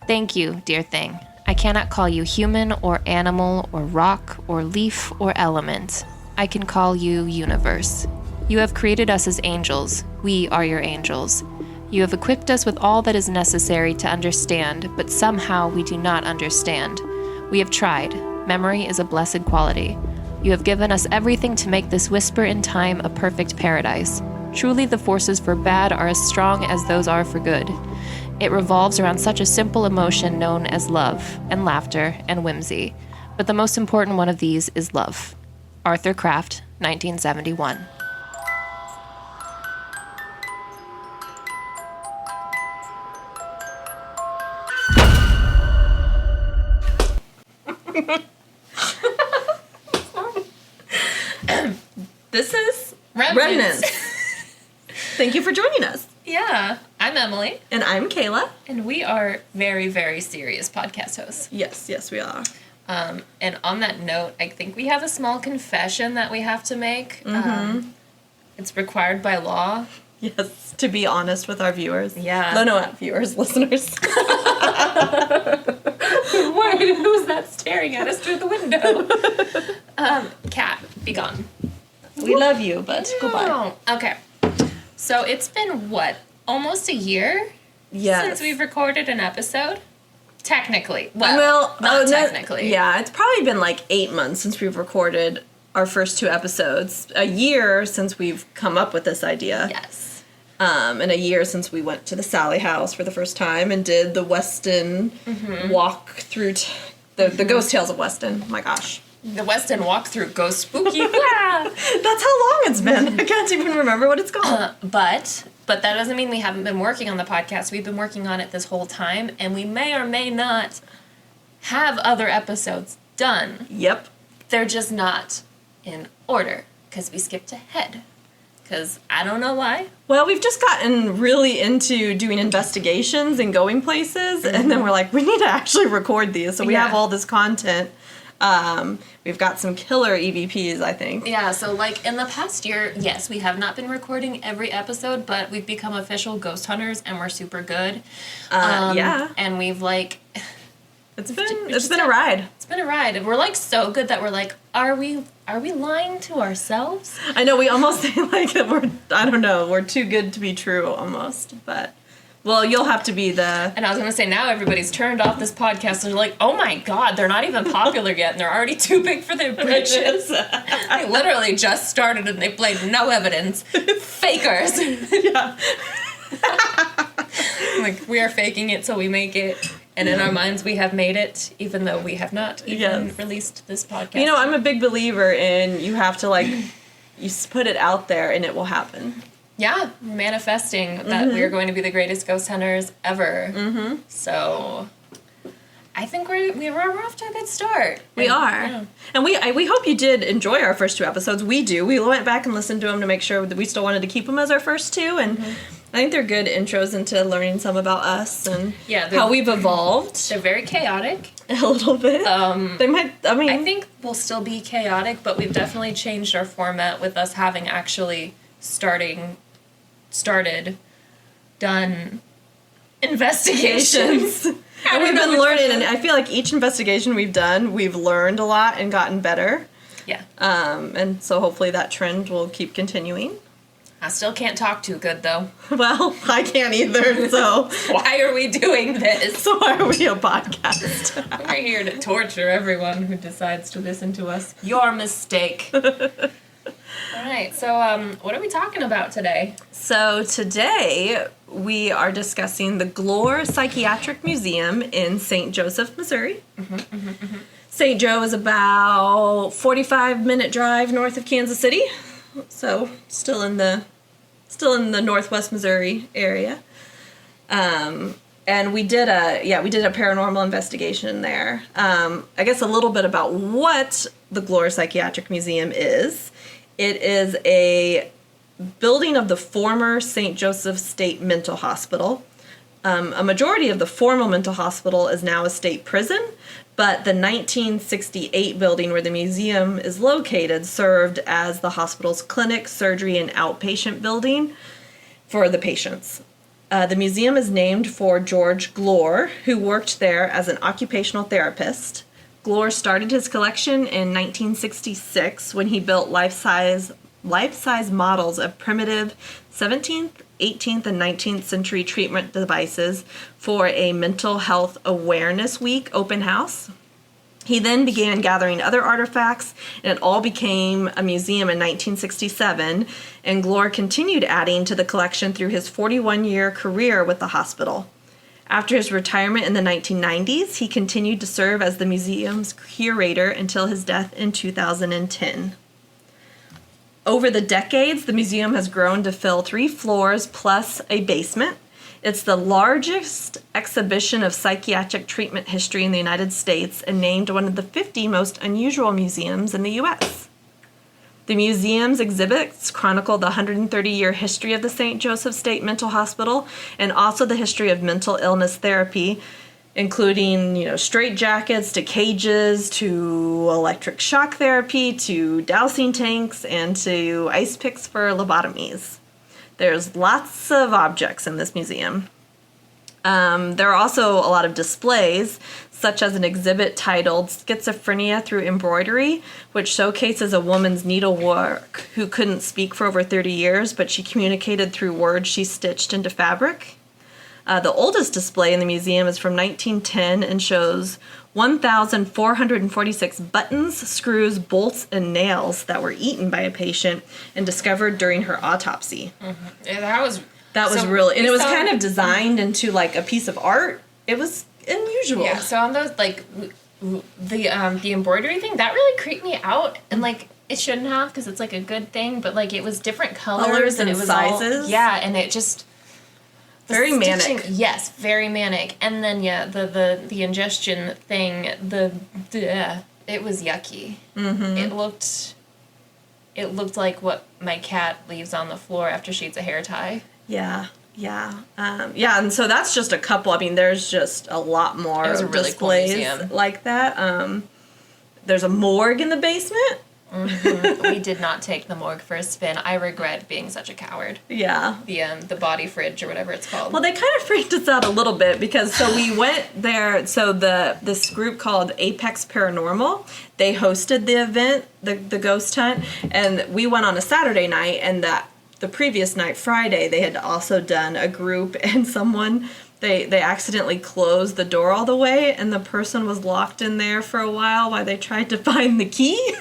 Thank you, dear thing. I cannot call you human or animal or rock or leaf or element. I can call you universe. You have created us as angels. We are your angels. You have equipped us with all that is necessary to understand, but somehow we do not understand. We have tried. Memory is a blessed quality. You have given us everything to make this whisper in time a perfect paradise. Truly the forces for bad are as strong as those are for good. It revolves around such a simple emotion known as love, and laughter, and whimsy. But the most important one of these is love. Arthur Kraft, 1971. This is Remnants. Thank you for joining us. Yeah, I'm Emily. And I'm Kayla. And we are very, very serious podcast hosts. Yes, we are. And on that note, I think we have a small confession that we have to make. It's required by law. Yes, to be honest with our viewers. Yeah. No, not viewers, listeners. Wait, who's that staring at us through the window? Cat, be gone. We love you, but goodbye. Okay. So it's been, almost a year since we've recorded an episode? Technically. Well, not technically. Yeah, it's probably been like 8 months since we've recorded our first 2 episodes. A year since we've come up with this idea. Yes. And a year since we went to the Sally House for the first time and did the Weston walk through the Ghost Tales of Weston. Oh my gosh. The Weston walkthrough goes spooky. That's how long it's been. I can't even remember what it's called. But that doesn't mean we haven't been working on the podcast. We've been working on it this whole time, and we may or may not have other episodes done. Yep. They're just not in order, because we skipped ahead. Because I don't know why. Well, we've just gotten really into doing investigations and going places, and then we're like, we need to actually record these, so we have all this content. We've got some killer EVPs, I think. Yeah, so like in the past year, yes, we have not been recording every episode, but we've become official ghost hunters and we're super good. Yeah. And we've like it's been a ride. It's been a ride. And we're like so good that we're like, are we lying to ourselves? I know, we almost think like we're too good to be true almost, but well, you'll have to be the... And I was going to say, now everybody's turned off this podcast and they're like, oh my god, they're not even popular yet and they're already too big for their britches. They literally just started and they played no evidence. Fakers. Yeah. Like, we are faking it so we make it. And in our minds, we have made it, even though we have not even released this podcast. You know, I'm a big believer in you have to, like, you put it out there and it will happen. Yeah, manifesting that we are going to be the greatest ghost hunters ever. So, I think we're off to a good start. We are. Yeah. And we hope you did enjoy our first 2 episodes. We do. We went back and listened to them to make sure that we still wanted to keep them as our first 2. And I think they're good intros into learning some about us and how we've evolved. They're very chaotic. A little bit. They might, I think we'll still be chaotic, but we've definitely changed our format with us having actually done investigations. And we've been learning, and I feel like each investigation we've done, we've learned a lot and gotten better. Yeah. And so hopefully that trend will keep continuing. I still can't talk too good, though. Well, I can't either, so... Why are we doing this? So why are we a podcast? We're here to torture everyone who decides to listen to us. Your mistake. All right, so what are we talking about today? So today we are discussing the Glore Psychiatric Museum in St. Joseph, Missouri. St. Joe is about 45-minute drive north of Kansas City, so still in the Northwest Missouri area. And we did a paranormal investigation there. I guess a little bit about what the Glore Psychiatric Museum is. It is a building of the former St. Joseph State Mental Hospital. A majority of the former mental hospital is now a state prison, but the 1968 building where the museum is located served as the hospital's clinic, surgery, and outpatient building for the patients. The museum is named for George Glore, who worked there as an occupational therapist. Glore started his collection in 1966 when he built life-size models of primitive 17th, 18th, and 19th century treatment devices for a Mental Health Awareness Week open house. He then began gathering other artifacts, and it all became a museum in 1967, and Glore continued adding to the collection through his 41-year career with the hospital. After his retirement in the 1990s, he continued to serve as the museum's curator until his death in 2010. Over the decades, the museum has grown to fill 3 floors plus a basement. It's the largest exhibition of psychiatric treatment history in the United States and named one of the 50 most unusual museums in the U.S. The museum's exhibits chronicle the 130-year history of the St. Joseph State Mental Hospital and also the history of mental illness therapy, including, straitjackets to cages to electric shock therapy to dowsing tanks and to ice picks for lobotomies. There's lots of objects in this museum. There are also a lot of displays, such as an exhibit titled Schizophrenia Through Embroidery, which showcases a woman's needlework who couldn't speak for over 30 years, but she communicated through words she stitched into fabric. The oldest display in the museum is from 1910 and shows 1,446 buttons, screws, bolts, and nails that were eaten by a patient and discovered during her autopsy. Mm-hmm. Yeah, that was really, and it was kind of designed into like a piece of art. It was unusual. Yeah, so on those, like, the embroidery thing, that really creeped me out, and like, it shouldn't have, because it's like a good thing, but like, it was different colors and it was sizes. And it just... Very manic. Yes, very manic. And then, the ingestion thing, it was yucky. Mm-hmm. It looked like what my cat leaves on the floor after she eats a hair tie. Yeah. And so that's just a couple. I mean, there's just a lot more really displays cool like that. There's a morgue in the basement. Mm-hmm. We did not take the morgue for a spin. I regret being such a coward. Yeah. The body fridge or whatever it's called. Well, they kind of freaked us out a little bit because so we went there. So this group called Apex Paranormal, they hosted the event, the ghost hunt, and we went on a Saturday night, and the previous night, Friday, they had also done a group, and someone. They accidentally closed the door all the way, and the person was locked in there for a while they tried to find the key.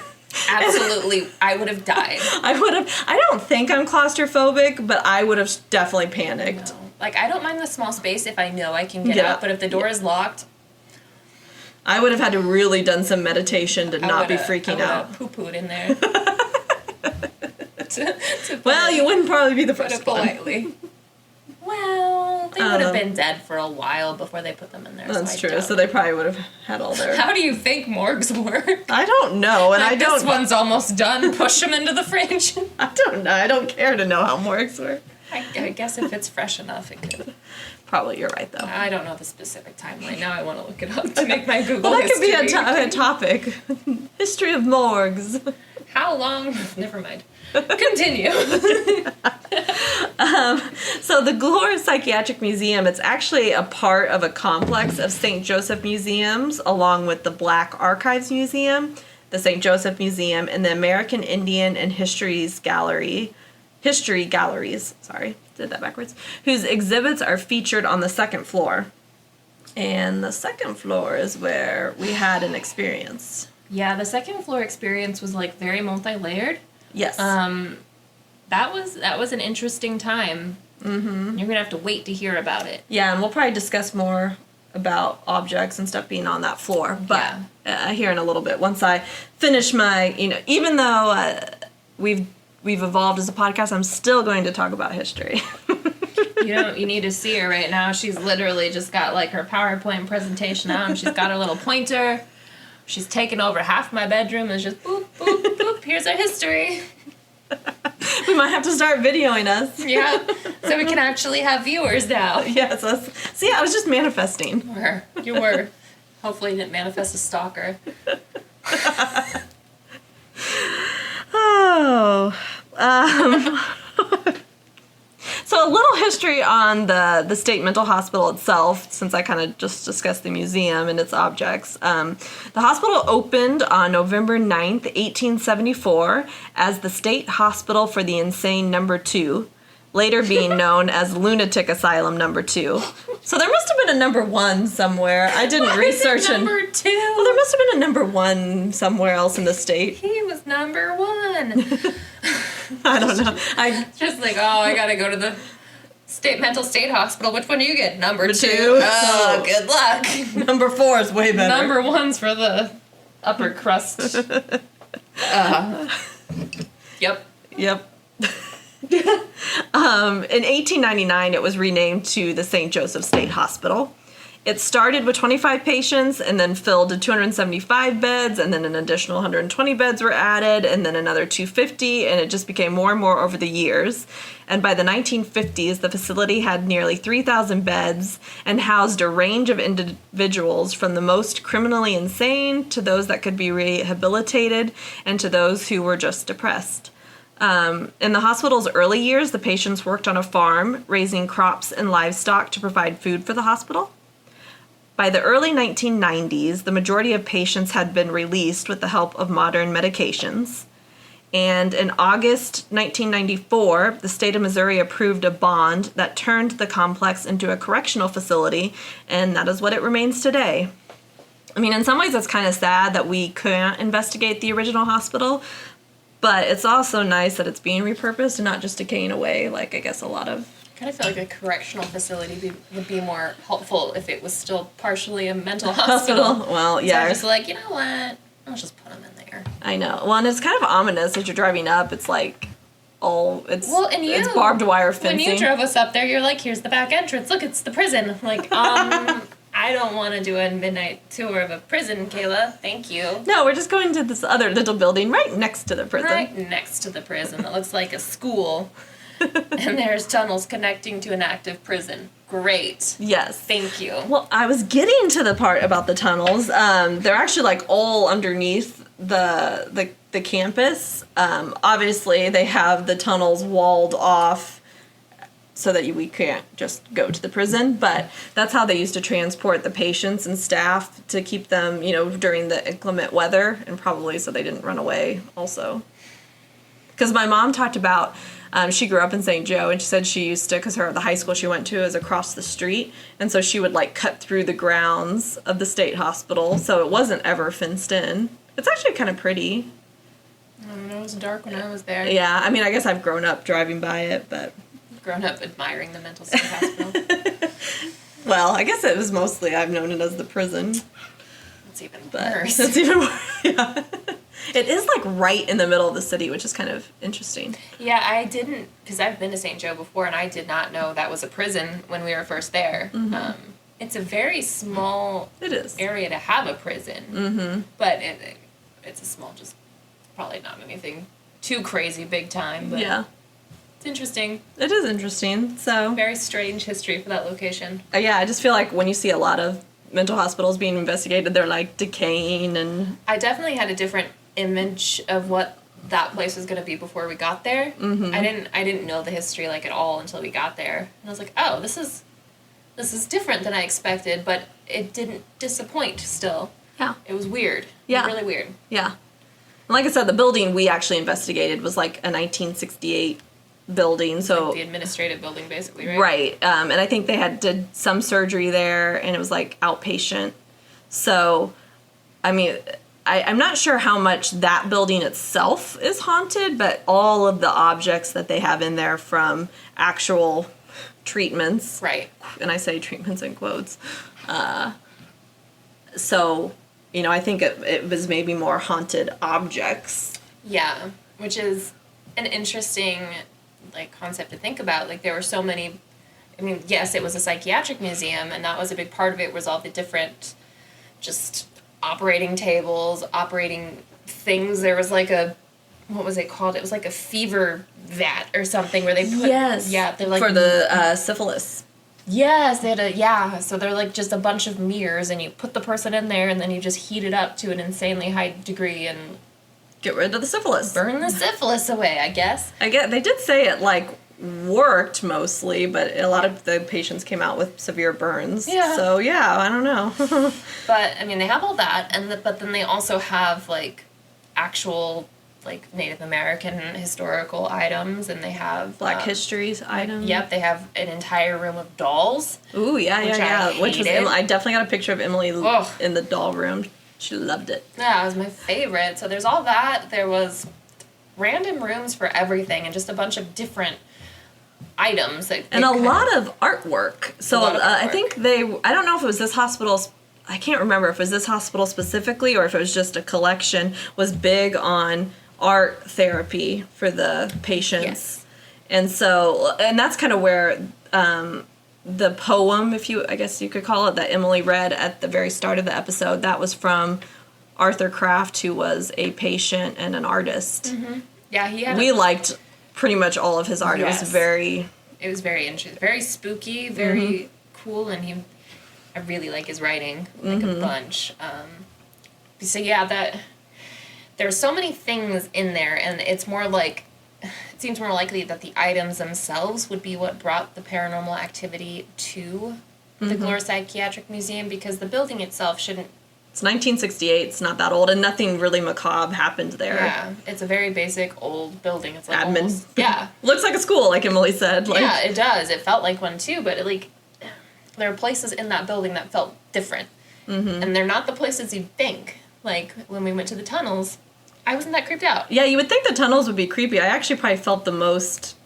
Absolutely. I would have died. I don't think I'm claustrophobic, but I would have definitely panicked. No. Like, I don't mind the small space if I know I can get out, but if the door is locked... I would have had to really done some meditation to not be freaking out. Poo-pooed in there. Well, you wouldn't probably be the first one. Politely. Well, they would have been dead for a while before they put them in there. That's true. So they probably would have had all their... How do you think morgues work? I don't know, and like, this one's almost done. Push them into the fridge. I don't know. I don't care to know how morgues work. I guess if it's fresh enough, it could. Probably you're right, though. I don't know the specific timeline. Now I want to look it up to make my Google that history. Could be a topic. History of morgues. How long? Never mind. Continue. So the Glore Psychiatric Museum, it's actually a part of a complex of St. Joseph museums, along with the Black Archives Museum, the St. Joseph Museum, and the American Indian and History Galleries, did that backwards, whose exhibits are featured on the second floor. And the second floor is where we had an experience. Yeah, the second floor experience was like very multi-layered. Yes. That was an interesting time. Mm-hmm. You're gonna have to wait to hear about it. Yeah, and we'll probably discuss more about objects and stuff being on that floor, but here in a little bit once I finish my, even though we've evolved as a podcast, I'm still going to talk about history. You need to see her right now. She's literally just got like her PowerPoint presentation out, and she's got her little pointer. She's taken over half my bedroom and just boop, boop, boop. Here's our history. We might have to start videoing us. Yeah, so we can actually have viewers now. Yes. See, I was just manifesting. You were. Hopefully you didn't manifest a stalker. So a little history on the state mental hospital itself, since I kind of just discussed the museum and its objects. The hospital opened on November 9th, 1874 as the State Hospital for the Insane No. 2, later being known as Lunatic Asylum No. 2. So there must have been a number 1 somewhere. I didn't research it. Number 2? Well, there must have been a number 1 somewhere else in the state. He was number 1. I don't know. Just like, I gotta go to the state hospital. Which one do you get? Number 2. Two. Oh, good luck. Number 4 is way better. Number 1's for the upper crust. Yep. In 1899, it was renamed to the St. Joseph State Hospital. It started with 25 patients and then filled to 275 beds, and then an additional 120 beds were added, and then another 250, and it just became more and more over the years. And by the 1950s, the facility had nearly 3,000 beds and housed a range of individuals from the most criminally insane to those that could be rehabilitated and to those who were just depressed. In the hospital's early years, the patients worked on a farm, raising crops and livestock to provide food for the hospital. By the early 1990s, the majority of patients had been released with the help of modern medications. And in August 1994, the state of Missouri approved a bond that turned the complex into a correctional facility, and that is what it remains today. I mean, in some ways, it's kind of sad that we couldn't investigate the original hospital, but it's also nice that it's being repurposed and not just decaying away, like I guess a lot of... I kind of feel like a correctional facility would be more helpful if it was still partially a mental hospital. Well, yeah. So I'm just like, you know what? I'll just put them in there. I know. Well, and it's kind of ominous as you're driving up. It's like it's barbed wire fencing. When you drove us up there, you're like, here's the back entrance. Look, it's the prison. I'm like, I don't want to do a midnight tour of a prison, Kayla. Thank you. No, we're just going to this other little building right next to the prison. Right next to the prison. That looks like a school. And there's tunnels connecting to an active prison. Great. Yes. Thank you. Well, I was getting to the part about the tunnels. They're actually like all underneath the campus. Obviously, they have the tunnels walled off so that we can't just go to the prison. But that's how they used to transport the patients and staff to keep them, during the inclement weather, and probably so they didn't run away also. Because my mom talked about... she grew up in St. Joe, and she said she used to, because the high school she went to is across the street, and so she would cut through the grounds of the state hospital, so it wasn't ever fenced in. It's actually kind of pretty. I don't know, it was dark when I was there. Yeah, I mean, I guess I've grown up driving by it, but... Grown up admiring the mental state hospital. Well, I guess it was mostly, I've known it as the prison. It's even worse. It's even worse, yeah. It is right in the middle of the city, which is kind of interesting. Yeah, I didn't, because I've been to St. Joe before, and I did not know that was a prison when we were first there. Mm-hmm. It's a very small area to have a prison, mm-hmm. but it's a small, just probably not anything too crazy big time, but yeah. It's interesting. It is interesting, so... Very strange history for that location. Yeah, I just feel like when you see a lot of mental hospitals being investigated, they're decaying and... I definitely had a different image of what that place was going to be before we got there. Mm-hmm. I didn't know the history at all until we got there. And I was like, oh, this is different than I expected, but it didn't disappoint still. Yeah. It was weird. Yeah. Really weird. Yeah. And like I said, the building we actually investigated was a 1968 building, so... the administrative building, basically, right? Right. And I think they did some surgery there, and it was outpatient. So, I mean... I'm not sure how much that building itself is haunted, but all of the objects that they have in there from actual treatments. Right. And I say treatments in quotes. So, I think it was maybe more haunted objects. Yeah, which is an interesting, concept to think about. There were so many... I mean, yes, it was a psychiatric museum, and that was a big part of it, was all the different just... operating tables, operating things. There was what was it called? It was a fever vat or something where they put... Yes. Yeah, they're for the syphilis. Yes, they had so they're just a bunch of mirrors, and you put the person in there, and then you just heat it up to an insanely high degree and... Get rid of the syphilis. Burn the syphilis away, I guess. They did say it worked mostly, but a lot of the patients came out with severe burns. Yeah. So yeah, I don't know. But I mean, they have all that, but then they also have like actual like Native American historical items, and they have Black History items. Yep, they have an entire room of dolls. Ooh, yeah. Which was I definitely got a picture of Emily in the doll room. She loved it. Yeah, it was my favorite. So there's all that. There was random rooms for everything, and just a bunch of different items and a lot of artwork. So I think I don't know if it was this hospital. I can't remember if it was this hospital specifically or if it was just a collection. Was big on art therapy for the patients. Yes. And that's kind of where the poem, I guess you could call it, that Emily read at the very start of the episode, that was from Arthur Kraft, who was a patient and an artist. Mm-hmm. Yeah, we liked pretty much all of his art. Yes. It was very interesting, very spooky, very cool, and I really like his writing, like a bunch. So yeah, there's so many things in there, and it's more like, it seems more likely that the items themselves would be what brought the paranormal activity to the Glore Psychiatric Museum, because the building itself shouldn't. It's 1968. It's not that old, and nothing really macabre happened there. Yeah, it's a very basic old building. It's like admin. Almost, yeah, looks like a school, like Emily said. Yeah, it does. It felt like one too, but there are places in that building that felt different, and they're not the places you'd think. Like when we went to the tunnels, I wasn't that creeped out. Yeah, you would think the tunnels would be creepy. I actually probably felt the most.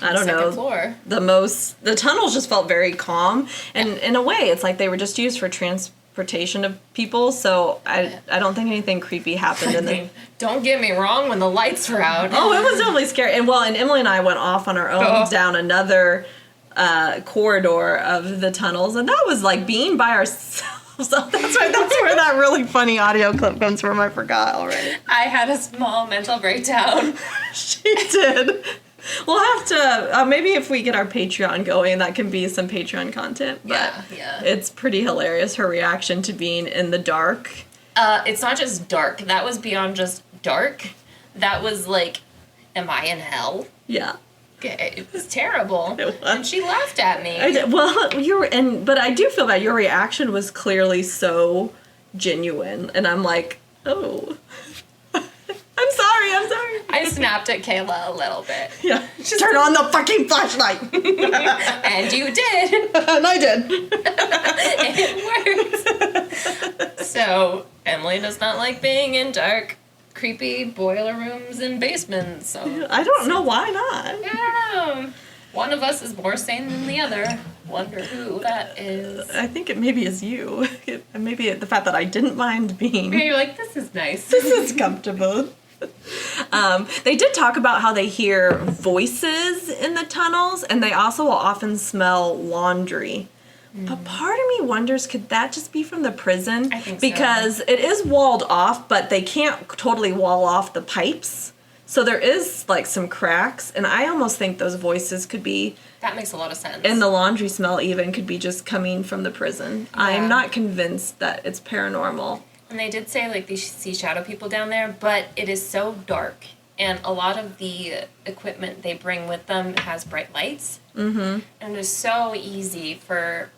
I don't know. Second floor. The tunnels just felt very calm, and in a way, it's like they were just used for transportation of people. So I don't think anything creepy happened in there. Don't get me wrong. When the lights were out, oh, it was definitely scary. And Emily and I went off on our own down another corridor of the tunnels, and that was like being by ourselves. So that's right. That's where that really funny audio clip comes from. I forgot already. I had a small mental breakdown. She did. We'll have to maybe if we get our Patreon going, that can be some Patreon content. But yeah. It's pretty hilarious, her reaction to being in the dark. It's not just dark. That was beyond just dark. That was like, am I in hell? Yeah. It was terrible. It was. And she laughed at me. But I do feel that your reaction was clearly so genuine, and I'm like, oh, I'm sorry. I snapped at Kayla a little bit. Yeah, just turn on the fucking flashlight. And you did. And I did. It worked. So Emily does not like being in dark, creepy boiler rooms and basements. So I don't know why not. I don't know. One of us is more sane than the other. Wonder who that is. I think it maybe is you. Maybe the fact that I didn't mind being. You're like, this is nice. This is comfortable. They did talk about how they hear voices in the tunnels, and they also will often smell laundry. But part of me wonders, could that just be from the prison? I think so. Because it is walled off, but they can't totally wall off the pipes. So there is, like, some cracks, and I almost think those voices could be... That makes a lot of sense. And the laundry smell even could be just coming from the prison. Yeah. I'm not convinced that it's paranormal. And they did say, like, they see shadow people down there, but it is so dark. And a lot of the equipment they bring with them has bright lights. Mm-hmm. And it is so easy for...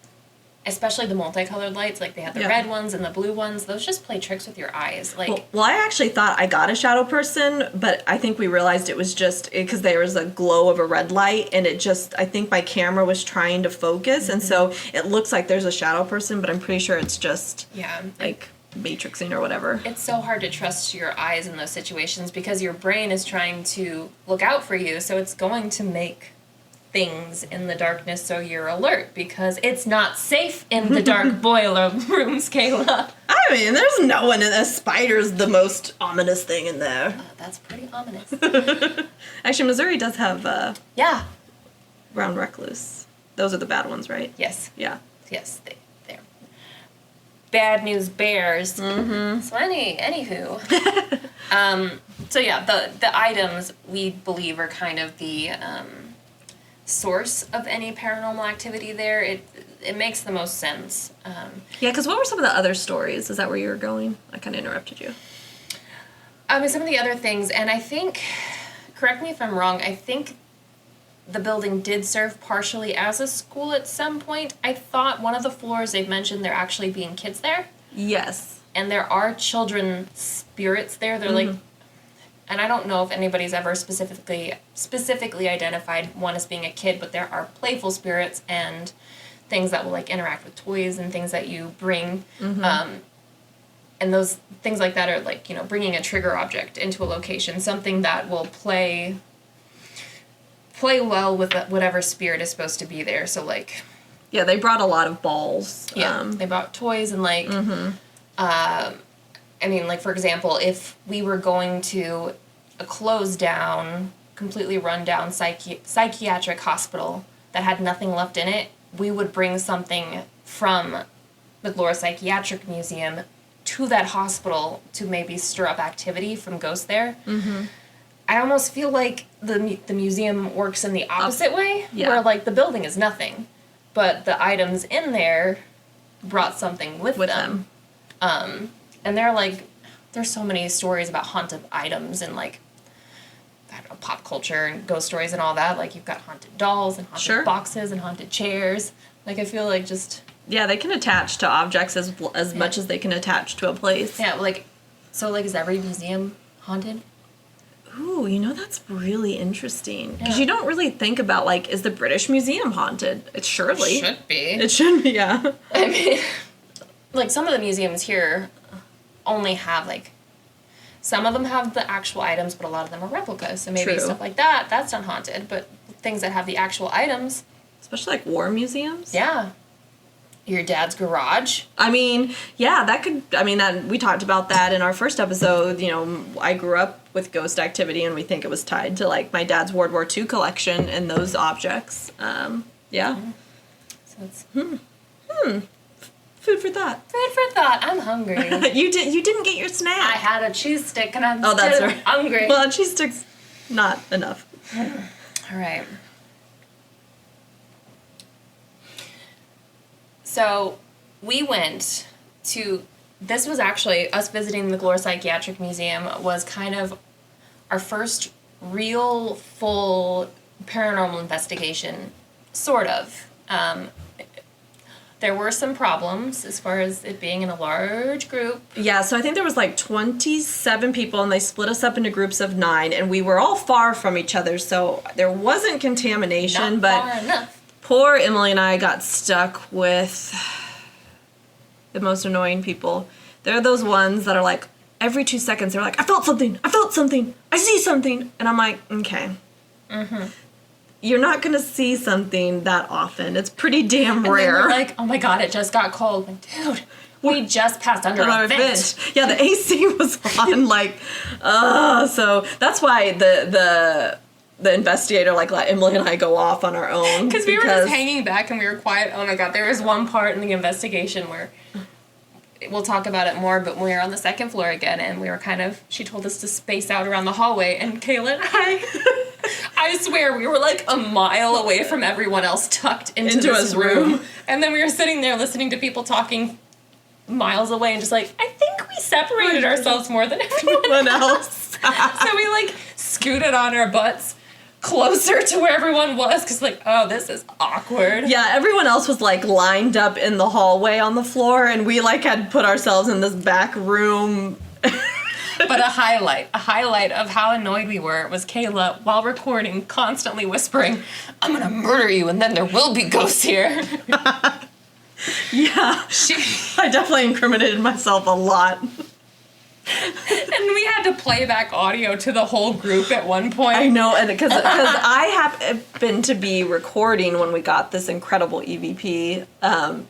Especially the multicolored lights, like they have the red ones and the blue ones. Those just play tricks with your eyes. Like, well, I actually thought I got a shadow person, but I think we realized it was just because there was a glow of a red light, and it just, I think my camera was trying to focus, and so it looks like there's a shadow person, but I'm pretty sure it's just like matrixing or whatever. It's so hard to trust your eyes in those situations because your brain is trying to look out for you, so it's going to make things in the darkness so you're alert because it's not safe in the dark boiler rooms, Kayla. I mean, there's no one in there. Spider's the most ominous thing in there. That's pretty ominous. Actually, Missouri does have yeah, brown recluse. Those are the bad ones, right? Yes. Yeah. Yes, they're bad news bears. Mm-hmm. So anywho. So yeah, the items we believe are kind of the source of any paranormal activity there. It makes the most sense. Yeah, because what were some of the other stories? Is that where you were going? I kind of interrupted you. Some of the other things, and I think, correct me if I'm wrong, I think the building did serve partially as a school at some point. I thought one of the floors they've mentioned there actually being kids there. Yes. And there are children spirits there. They're like, and I don't know if anybody's ever specifically identified one as being a kid, but there are playful spirits and things that will like interact with toys and things that you bring. And those things like that are like, you know, bringing a trigger object into a location, something that will play well with whatever spirit is supposed to be there. So like, yeah, they brought a lot of balls. Yeah, they brought toys and like, I mean, like for example, if we were going to a closed down, completely run down psychiatric hospital that had nothing left in it, we would bring something from the Glore Psychiatric Museum to that hospital to maybe stir up activity from ghosts there. I almost feel like the museum works in the opposite way, where like the building is nothing, but the items in there brought something with them. And they're like, there's so many stories about haunted items and like, I don't know, pop culture and ghost stories and all that. Like you've got haunted dolls and haunted boxes and haunted chairs. Like I feel like just... Yeah, they can attach to objects as much as they can attach to a place. Yeah, like, so like is every museum haunted? Ooh, you know, that's really interesting. Because you don't really think about, like, is the British Museum haunted? It surely. It should be. It should be, yeah. I mean, like, some of the museums here only have, like, some of them have the actual items, but a lot of them are replicas. So maybe stuff like that, that's not haunted. But things that have the actual items. Especially, like, war museums. Yeah. Your dad's garage. I mean, yeah, that could, I mean, that we talked about that in our first episode. You know, I grew up with ghost activity, and we think it was tied to, like, my dad's World War II collection and those objects. Yeah. So it's... Food for thought. Food for thought. I'm hungry. You didn't get your snack. I had a cheese stick, and I'm that's still right. hungry. Well, a cheese stick's not enough. All right. So we went to, this was actually, us visiting the Glore Psychiatric Museum was kind of our first real, full paranormal investigation, sort of. There were some problems as far as it being in a large group. Yeah, so I think there was like 27 people, and they split us up into groups of 9, and we were all far from each other, so there wasn't contamination, Not far enough. Poor Emily and I got stuck with the most annoying people. They're those ones that are like, every 2 seconds, they're like, I felt something, I see something. And I'm like, okay. You're not going to see something that often. It's pretty damn rare. And like, oh my God, it just got cold. Like, dude, we just passed under a vent. Yeah, the AC was on, like, so that's why the investigator, like, let Emily and I go off on our own. Because we were just hanging back and we were quiet. Oh my God, there was one part in the investigation where, we'll talk about it more, but we were on the second floor again, and we were she told us to space out around the hallway, and Kayla and I swear, we were like a mile away from everyone else tucked into this room. And then we were sitting there listening to people talking miles away and just like, I think we separated ourselves more than everyone else. So we like scooted on our butts closer to where everyone was, because like, oh, this is awkward. Yeah, everyone else was like lined up in the hallway on the floor, and we like had put ourselves in this back room. But a highlight of how annoyed we were was Kayla, while recording, constantly whispering, I'm gonna murder you and then there will be ghosts here. Yeah, I definitely incriminated myself a lot. And we had to play back audio to the whole group at one point. I know, and because I happened to be recording when we got this incredible EVP.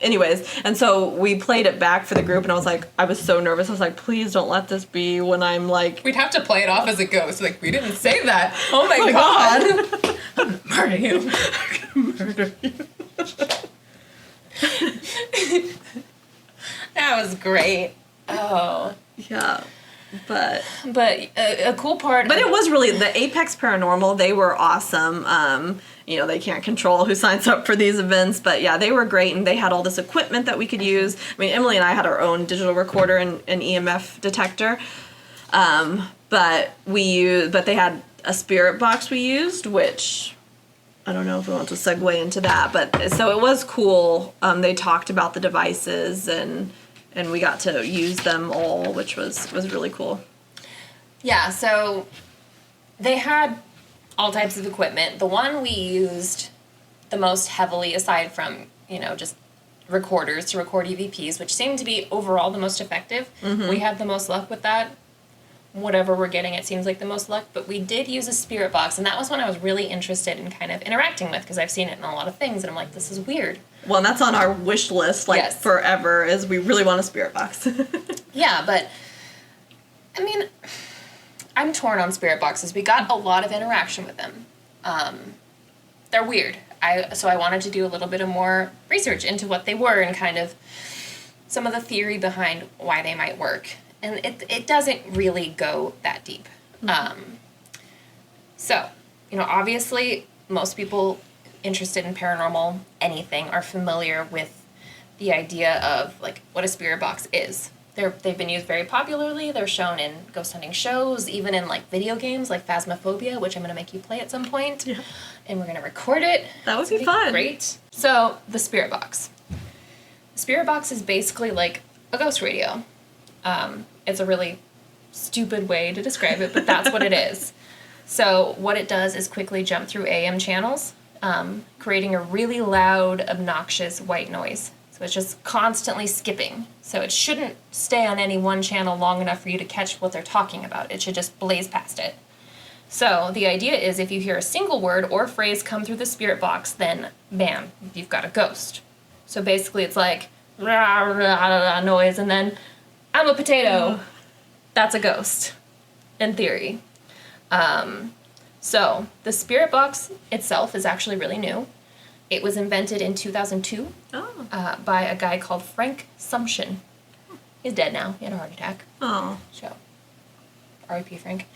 Anyways, and so we played it back for the group, and I was so nervous. I was like, please don't let this be when I'm like... We'd have to play it off as a ghost. Like, we didn't say that. Oh my God. I'm gonna murder you. I'm gonna murder you. That was great. Oh. Yeah, but a cool part. But it was really the Apex Paranormal. They were awesome. They can't control who signs up for these events, but yeah, they were great, and they had all this equipment that we could use. I mean, Emily and I had our own digital recorder and an EMF detector, but they had a spirit box we used, which I don't know if we want to segue into that, but so it was cool. They talked about the devices and we got to use them all, which was really cool. Yeah, so they had all types of equipment. The one we used the most heavily, aside from, just recorders to record EVPs, which seemed to be overall the most effective. Mm-hmm. We had the most luck with that. Whatever we're getting, it seems like the most luck. But we did use a spirit box, and that was one I was really interested in kind of interacting with, because I've seen it in a lot of things, and I'm like, this is weird. Well, and that's on our wish list, yes. Forever, is we really want a spirit box. Yeah, but, I mean, I'm torn on spirit boxes. We got a lot of interaction with them. They're weird. So I wanted to do a little bit of more research into what they were and kind of some of the theory behind why they might work. And it doesn't really go that deep. Mm-hmm. So, obviously most people interested in paranormal anything are familiar with the idea of, what a spirit box is. They've been used very popularly. They're shown in ghost hunting shows, even in, video games like Phasmophobia, which I'm going to make you play at some point. Yeah. And we're going to record it. That would be fun. Great. So, the spirit box. The spirit box is basically like a ghost radio. It's a really stupid way to describe it, but that's what it is. So what it does is quickly jump through AM channels, creating a really loud, obnoxious white noise. So it's just constantly skipping. So it shouldn't stay on any one channel long enough for you to catch what they're talking about. It should just blaze past it. So the idea is if you hear a single word or phrase come through the spirit box, then bam, you've got a ghost. So basically it's like rah, rah, rah, noise, and then I'm a potato. That's a ghost, in theory. So the spirit box itself is actually really new. It was invented in 2002 by a guy called Frank Sumption. He's dead now. He had a heart attack. Oh. So, R.I.P. Frank.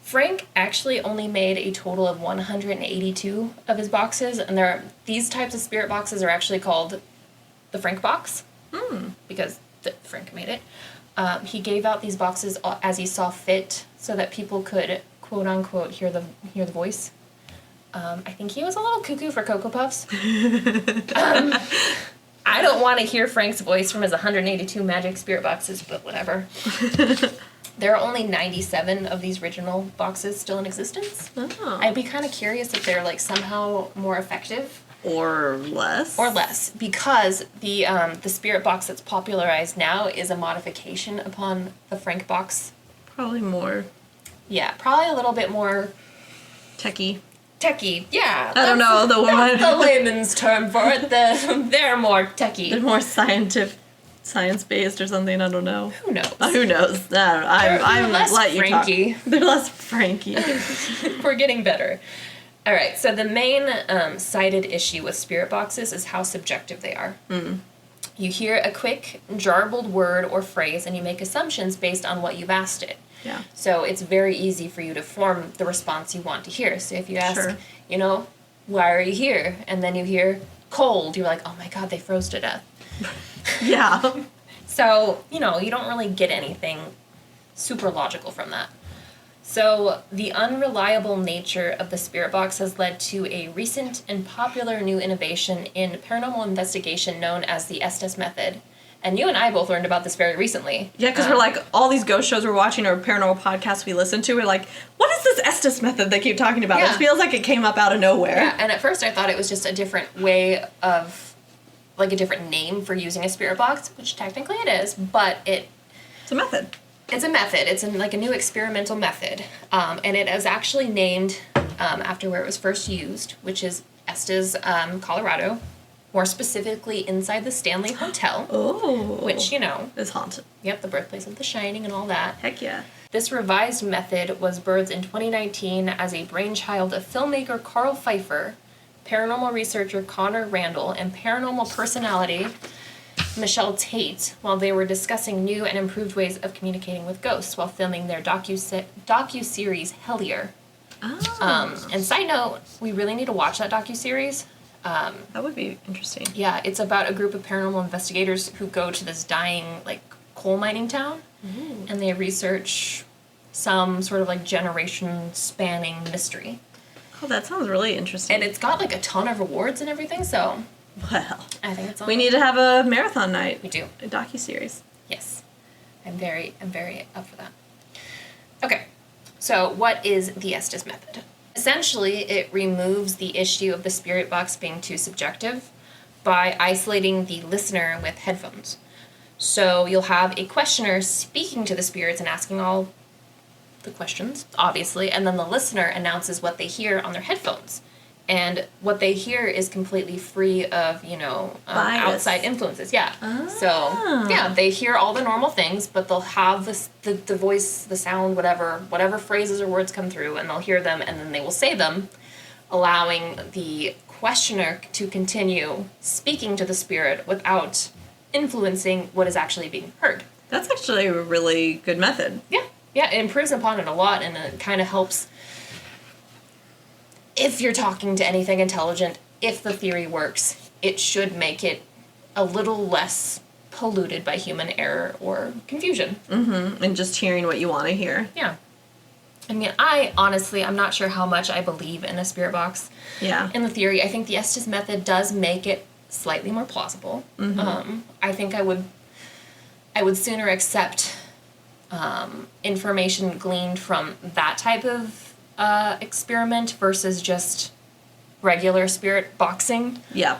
Frank actually only made a total of 182 of his boxes, and these types of spirit boxes are actually called the Frank box. Because Frank made it. He gave out these boxes as he saw fit, so that people could quote unquote hear the voice. I think he was a little cuckoo for Cocoa Puffs. I don't want to hear Frank's voice from his 182 magic spirit boxes, but whatever. There are only 97 of these original boxes still in existence. Oh. I'd be kind of curious if they're somehow more effective. Or less, because the spirit box that's popularized now is a modification upon the Frank box. Probably more. Yeah, probably a little bit more techie, yeah. I don't know the one. That's the layman's term for it. They're more techie. They're more science-based or something. I don't know. Who knows? Who knows? I'm less let you Frankie. talk. They're less Frankie. We're getting better. All right, so the main cited issue with spirit boxes is how subjective they are. You hear a quick, jarbled word or phrase, and you make assumptions based on what you've asked it. Yeah. So it's very easy for you to form the response you want to hear. So if you ask, why are you here? And then you hear cold, you're like, oh my God, they froze to death. Yeah. So, you don't really get anything super logical from that. So, the unreliable nature of the spirit box has led to a recent and popular new innovation in paranormal investigation known as the Estes method. And you and I both learned about this very recently. Yeah, because we're all these ghost shows we're watching or paranormal podcasts we listen to, we're like, what is this Estes method they keep talking about? Yeah. It feels like it came up out of nowhere. Yeah, and at first I thought it was just a different way of, a different name for using a spirit box, which technically it is, but it's a method. It's a method. It's a new experimental method. And it is actually named after where it was first used, which is Estes, Colorado. More specifically, inside the Stanley Hotel. Oh. Which, is haunted. Yep, the birthplace of The Shining and all that. Heck yeah. This revised method was birthed in 2019 as a brainchild of filmmaker Carl Pfeiffer, paranormal researcher Connor Randall, and paranormal personality Michelle Tate, while they were discussing new and improved ways of communicating with ghosts while filming their docu-series Hellier. Oh. And side note, we really need to watch that docu-series. That would be interesting. Yeah, it's about a group of paranormal investigators who go to this dying, coal mining town, and they research some sort of, generation-spanning mystery. Oh, that sounds really interesting. And it's got like a ton of rewards and everything, so Well, I think it's on. we need to have a marathon night. We do. A docuseries. Yes. I'm very up for that. Okay. So what is the Estes method? Essentially, it removes the issue of the spirit box being too subjective by isolating the listener with headphones. So you'll have a questioner speaking to the spirits and asking all the questions, obviously, and then the listener announces what they hear on their headphones. And what they hear is completely free of, outside influences. Yeah. Ah. So, yeah, they hear all the normal things, but they'll have the voice, the sound, whatever phrases or words come through, and they'll hear them, and then they will say them, allowing the questioner to continue speaking to the spirit without influencing what is actually being heard. That's actually a really good method. Yeah. Yeah, it improves upon it a lot, and it kind of helps if you're talking to anything intelligent. If the theory works, it should make it a little less polluted by human error or confusion. Mm-hmm. And just hearing what you want to hear. Yeah. I mean, I'm not sure how much I believe in a spirit box. Yeah. In the theory, I think the Estes method does make it slightly more plausible. Mm-hmm. I think I would sooner accept information gleaned from that type of experiment versus just regular spirit boxing. Yeah.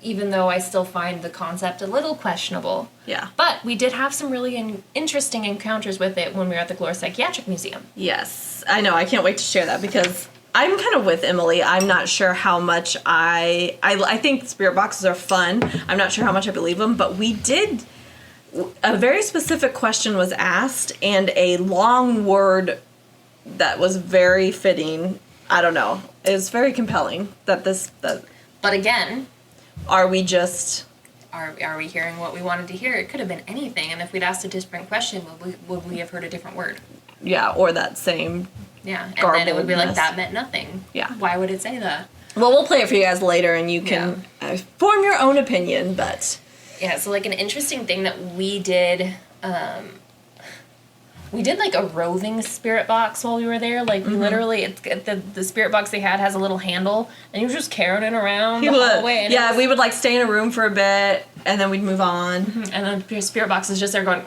Even though I still find the concept a little questionable. Yeah. But we did have some really interesting encounters with it when we were at the Glore Psychiatric Museum. Yes. I know. I can't wait to share that because I'm kind of with Emily. I'm not sure how much I think spirit boxes are fun. I'm not sure how much I believe them, but a very specific question was asked and a long word that was very fitting. I don't know. It was very compelling that. But again, are we just... Are we hearing what we wanted to hear? It could have been anything, and if we'd asked a different question, would we have heard a different word? Yeah, or that same... Yeah, and then it would be like, that meant nothing. Yeah. Why would it say that? Well, we'll play it for you guys later, and you can form your own opinion, but... Yeah, so like an interesting thing that we did like a roving spirit box while we were there. Like we literally, the spirit box they had has a little handle, and you were just carrying it around the hallway. And we would like stay in a room for a bit, and then we'd move on. And then your spirit box is just there going.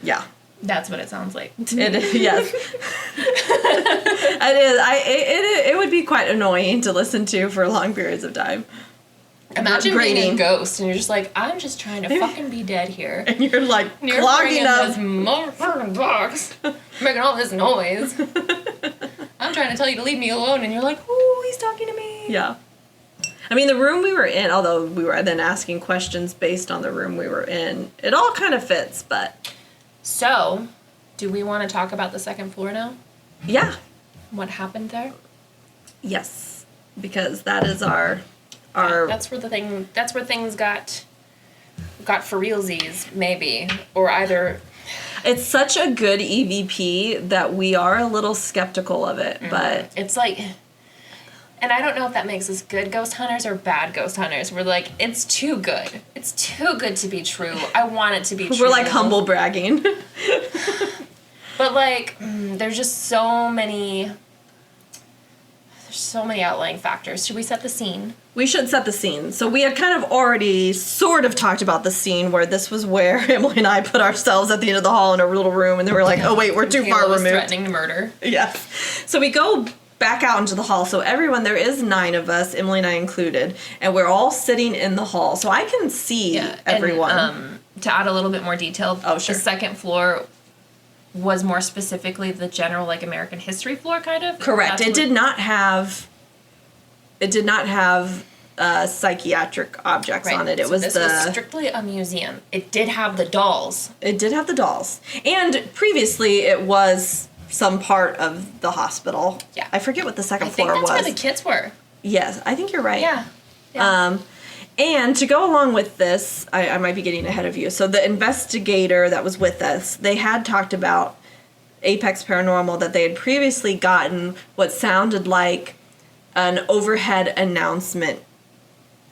Yeah, that's what it sounds like. It is, yes. It is. It would be quite annoying to listen to for long periods of time. Imagine being a ghost and you're just like, I'm just trying to fucking be dead here. And you're like clogging up this motherfucking box, making all this noise. I'm trying to tell you to leave me alone, and you're like, oh, he's talking to me. Yeah. I mean, the room we were in, although we were then asking questions based on the room we were in, it all kind of fits, but... So, do we want to talk about the second floor now? Yeah. What happened there? Yes. Because that is our that's where things got for realsies, maybe. Or either... It's such a good EVP that we are a little skeptical of it, but... It's like... And I don't know if that makes us good ghost hunters or bad ghost hunters. We're like, it's too good. It's too good to be true. I want it to be true. We're like humble bragging. But like, there's just so many outlying factors. Should we set the scene? We should set the scene. So we had kind of already sort of talked about the scene where this was where Emily and I put ourselves at the end of the hall in a little room, and then we're like, oh wait, we're too far removed. Threatening to murder. Yeah. So we go back out into the hall. So everyone, there is 9 of us, Emily and I included, and we're all sitting in the hall. So I can see everyone. And, to add a little bit more detail, sure. The second floor was more specifically the general, like, American history floor, kind of. Correct. It did not have psychiatric objects on it. It was this was strictly a museum. It did have the dolls. And previously it was some part of the hospital. Yeah. I forget what the second floor was. I think that's where the kids were. Yes, I think you're right. Yeah. And to go along with this, I might be getting ahead of you. So the investigator that was with us, they had talked about Apex Paranormal, that they had previously gotten what sounded like an overhead announcement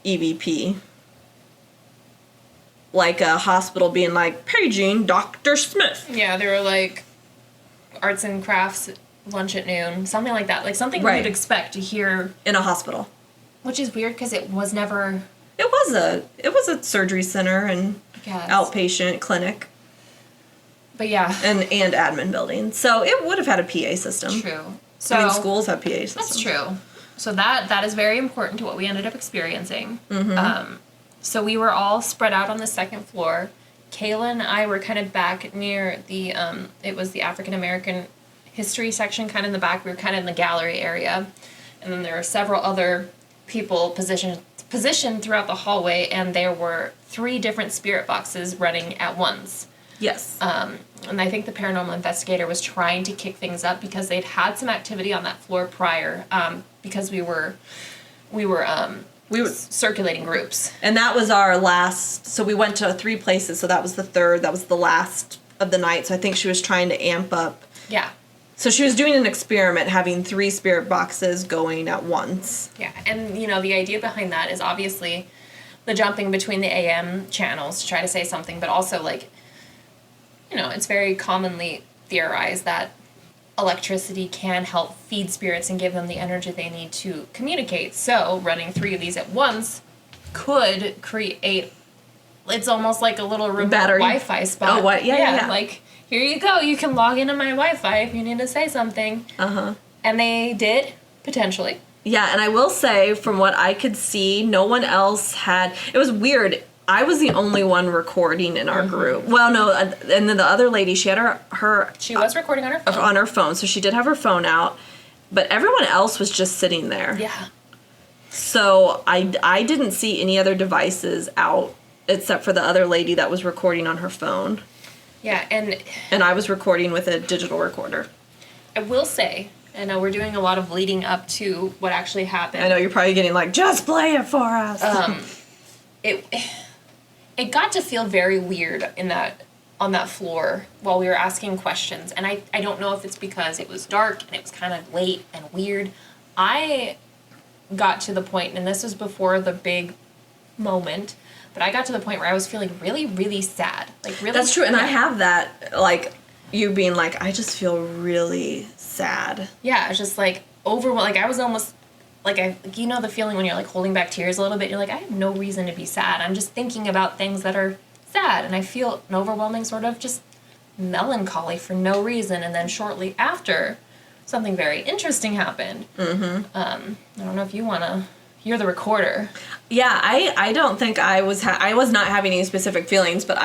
EVP. Like a hospital being like, paging Dr. Smith. Yeah, they were like arts and crafts lunch at noon, something like that. Like something Right. you'd expect to hear. In a hospital. Which is weird because it was never... It was a surgery center and Yes. outpatient clinic But yeah. and admin building. So it would have had a PA system. True. So I mean, schools have PA systems. That's true. So that is very important to what we ended up experiencing. So we were all spread out on the second floor. Kayla and I were kind of back near the, it was the African American history section, kind of in the back. We were kind of in the gallery area. And then there were several other people positioned throughout the hallway, and there were 3 different spirit boxes running at once. Yes. And I think the paranormal investigator was trying to kick things up because they'd had some activity on that floor prior, because we were circulating groups. And that was our last, so we went to 3 places, so that was the third, that was the last of the night, so I think she was trying to amp up. Yeah. So she was doing an experiment, having 3 spirit boxes going at once. Yeah, and the idea behind that is obviously the jumping between the AM channels to try to say something, but also it's very commonly theorized that electricity can help feed spirits and give them the energy they need to communicate. So running 3 of these at once could create, it's almost like a little remote Battery. Wi-Fi spot. Oh, what? Yeah. Like, here you go, you can log into my Wi-Fi if you need to say something. Uh-huh. And they did, potentially. Yeah, and I will say, from what I could see, no one else had, it was weird. I was the only one recording in our group. Well, no, and then the other lady, she had her She was recording on her phone. on her phone, so she did have her phone out, but everyone else was just sitting there. Yeah. So I didn't see any other devices out except for the other lady that was recording on her phone. Yeah, And I was recording with a digital recorder. I will say, I know we're doing a lot of leading up to what actually happened. I know you're probably getting like, just play it for us. It got to feel very weird on that floor while we were asking questions, and I don't know if it's because it was dark and it was kind of late and weird. I got to the point, and this was before the big moment, but I got to the point where I was feeling really, really sad. Like really. That's true, and I have that, like, you being like, I just feel really sad. Yeah, I was just like overwhelmed. Like I was almost like the feeling when you're like holding back tears a little bit. You're like, I have no reason to be sad. I'm just thinking about things that are sad, and I feel an overwhelming sort of just melancholy for no reason. And then shortly after, something very interesting happened. Mm-hmm. I don't know if you want to. You're the recorder. Yeah, I don't think I was not having any specific feelings, but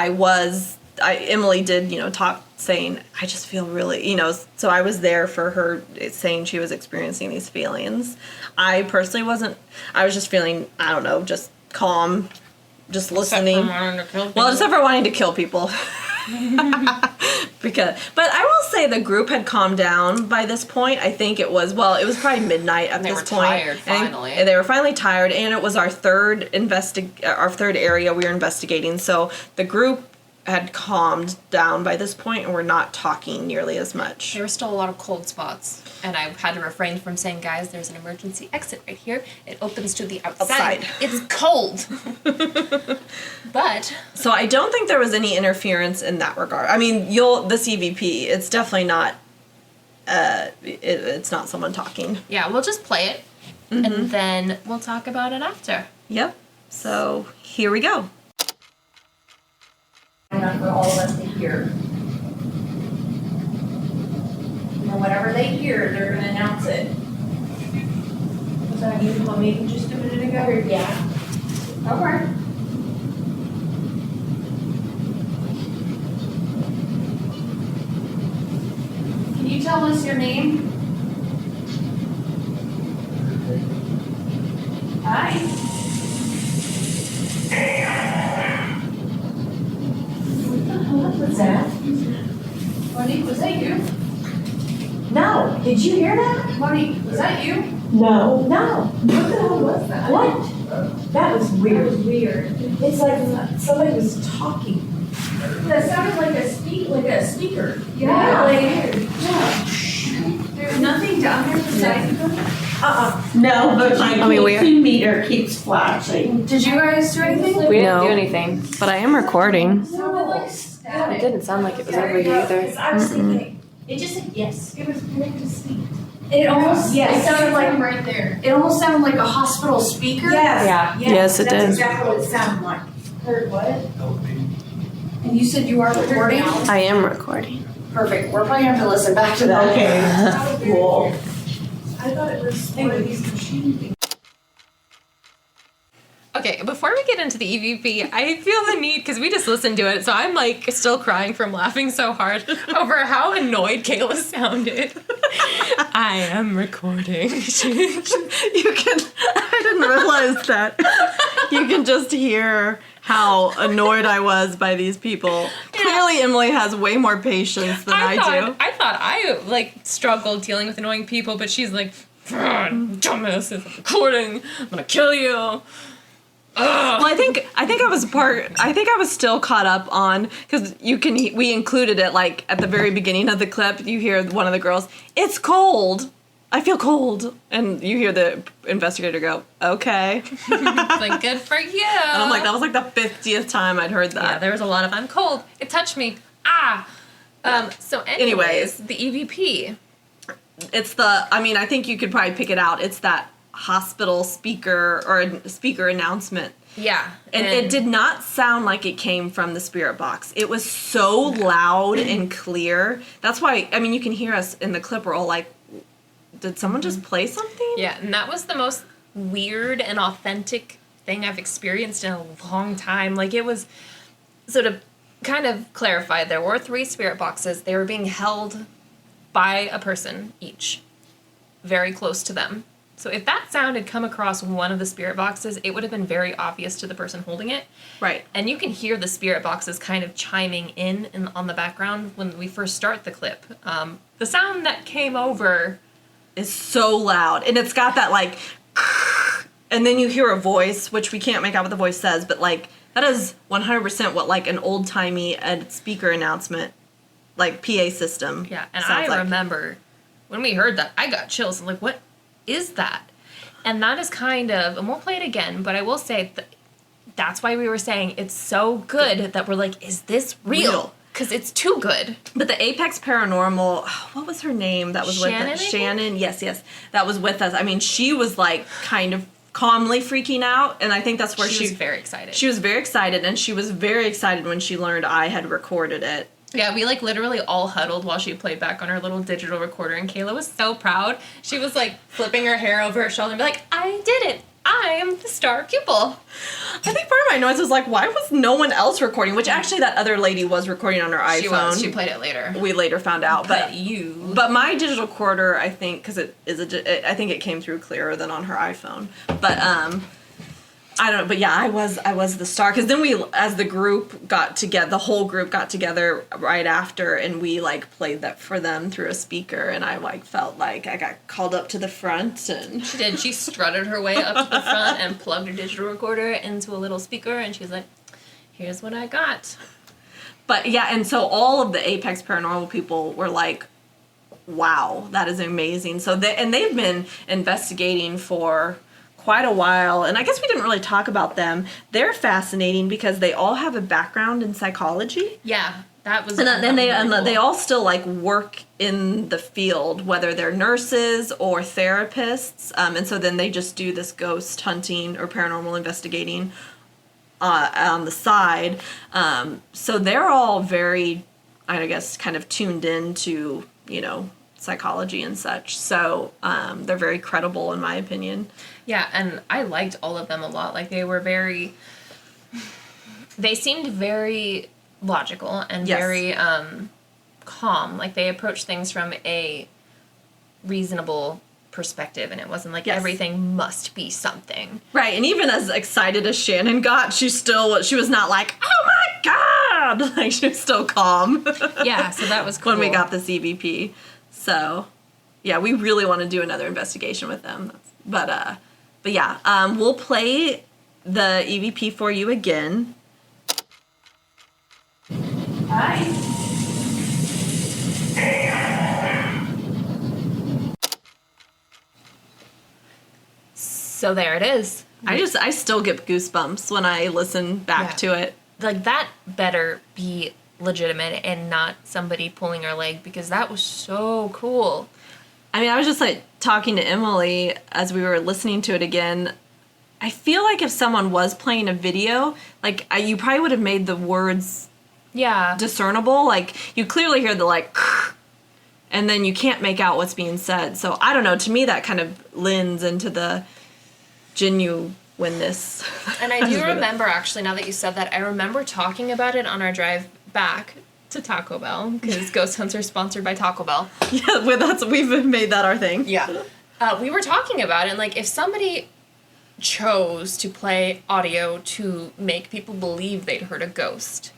Emily did, talk saying, I just feel really, so I was there for her saying she was experiencing these feelings. I personally wasn't. I was just feeling, I don't know, just calm, just listening. Except for wanting to kill people. But I will say the group had calmed down by this point. I think it was probably midnight at this point. They were tired finally. And they were finally tired, and it was our third area we were investigating. So the group had calmed down by this point, and we're not talking nearly as much. There were still a lot of cold spots, and I had to refrain from saying, guys, there's an emergency exit right here. It opens to the outside. It's cold. But so I don't think there was any interference in that regard. I mean, the CVP, it's definitely not it's not someone talking. Yeah, we'll just play it, and then we'll talk about it after. Yep. So here we go. Enough for all of us to hear. And whatever they hear, they're going to announce it. Was that you told me just a minute ago? Yeah. Okay. Can you tell us your name? Hi. What was that? Monique, was that you? No. Did you hear that? Monique, was that you? No. What the hell was that? What? That was weird. That was weird. It's like somebody was talking. That sounded like a speaker. Yeah. Yeah. There's nothing down there besides them? No, but my we are. Q2 meter keeps flashing. Did you guys do anything? We didn't No. do anything. But I am recording. It sounded like static. It didn't sound like it was over you either. I was thinking, It just said yes. It was very distinct. It almost Yes. it sounded like right there. It almost sounded like a hospital speaker. Yes. Yeah. Yes, it That's did. exactly what it sounded like. Heard what? And you said you are recording? I am recording. Perfect. We're probably gonna have to listen back to that. Okay. Cool. I thought it was one of these machine things. Okay, before we get into the EVP, I feel the need, because we just listened to it, so I'm like still crying from laughing so hard over how annoyed Kayla sounded. I am recording. You can, I didn't realize that. You can just hear how annoyed I was by these people. Clearly, Emily has way more patience than I do. I thought I like struggled dealing with annoying people, but she's like, dumbass is recording. I'm gonna kill you. Well, I think I was still caught up on, because we included it like at the very beginning of the clip. You hear one of the girls, "It's cold. I feel cold," and you hear the investigator go, "Okay," Like, good for you. and I'm like, that was like the 50th time I'd heard Yeah, that. there was a lot of I'm cold. It touched me. Ah. So anyways, the EVP. It's I think you could probably pick it out. It's that hospital speaker or speaker announcement. Yeah. And it did not sound like it came from the spirit box. It was so loud and clear. That's why, you can hear us in the clip. We're all like, did someone just play something? Yeah, and that was the most weird and authentic thing I've experienced in a long time. Like, it was, so to kind of clarify, there were 3 spirit boxes. They were being held by a person each, very close to them. So if that sound had come across one of the spirit boxes, it would have been very obvious to the person holding it. Right. And you can hear the spirit boxes kind of chiming in on the background when we first start the clip. The sound that came over Is so loud. And it's got that like, and then you hear a voice, which we can't make out what the voice says, but like, that is 100% what like an old-timey speaker announcement, like PA system. Yeah, and sounds I like. remember when we heard that, I got chills. I'm like, what is that? And that is kind of, and we'll play it again, but I will say that's why we were saying it's so good that we're like, is this real? Because it's too good. But the Apex Paranormal, what was her name that was Shannon, I with us? think? Shannon, yes, that was with us. She was like kind of calmly freaking out, and I think that's where She was very excited. She was very excited, and she was very excited when she learned I had recorded it. Yeah, we like literally all huddled while she played back on her little digital recorder, and Kayla was so proud. She was like flipping her hair over her shoulder and be like, I did it. I am the star pupil. I think part of my noise was like, why was no one else recording? Which actually that other lady was recording on her iPhone. She was. She played it later. We later found out, but But my digital recorder, I think, because I think it came through clearer than on her iPhone. But I don't know, but yeah, I was the star, because then we, as the group got together, the whole group got together right after, and we like played that for them through a speaker, and I like felt like I got called up to the front, and She did. She strutted her way up to the front and plugged her digital recorder into a little speaker, and she's like, here's what I got. but yeah, and so all of the Apex Paranormal people were like, wow, that is amazing. So they've been investigating for quite a while, and I guess we didn't really talk about them. They're fascinating because they all have a background in psychology. Yeah, that was. And then really cool. they all still like work in the field, whether they're nurses or therapists. And so then they just do this ghost hunting or paranormal investigating on the side. So they're all very, I guess, kind of tuned in to, psychology and such. So they're very credible in my opinion. Yeah, and I liked all of them a lot. Like, they seemed very logical and Yes. very calm. Like, they approached things from a reasonable perspective, and it wasn't like Yes. everything must be something. Right, and even as excited as Shannon got, she was not like, oh my god! Like, she was still calm. Yeah, so that was cool. When we got the CVP. So, yeah, we really want to do another investigation with them. But yeah, we'll play the EVP for you again. Hi. So there it is. I still get goosebumps when I listen back Yeah. to it. Like, that better be legitimate and not somebody pulling our leg, because that was so cool. I mean, I was just like talking to Emily as we were listening to it again. I feel like if someone was playing a video, like you probably would have made the words Yeah. discernible. Like you clearly hear the like, and then you can't make out what's being said. So I don't know. To me, that kind of lends into the genuineness. And I do remember, actually, now that you said that, I remember talking about it on our drive back to Taco Bell, because Ghost Hunts are sponsored by Taco Bell. Yeah, we've made that our thing. Yeah. We were talking about it, and, like, if somebody chose to play audio to make people believe they'd heard a ghost,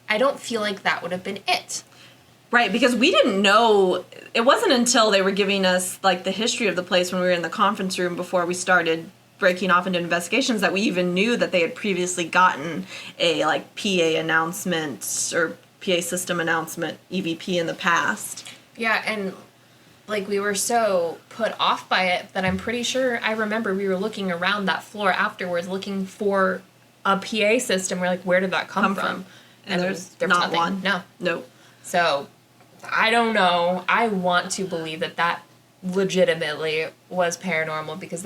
I don't feel like that would have been it. Right, because we didn't know, it wasn't until they were giving us, like, the history of the place when we were in the conference room before we started breaking off into investigations that we even knew that they had previously gotten a, like, PA announcement or PA system announcement, EVP, in the past. Yeah, and, like, we were so put off by it that I'm pretty sure I remember we were looking around that floor afterwards looking for a PA system. We're like, where did that come from? And there's there was not nothing. one. No. Nope. So, I don't know. I want to believe that legitimately was paranormal, because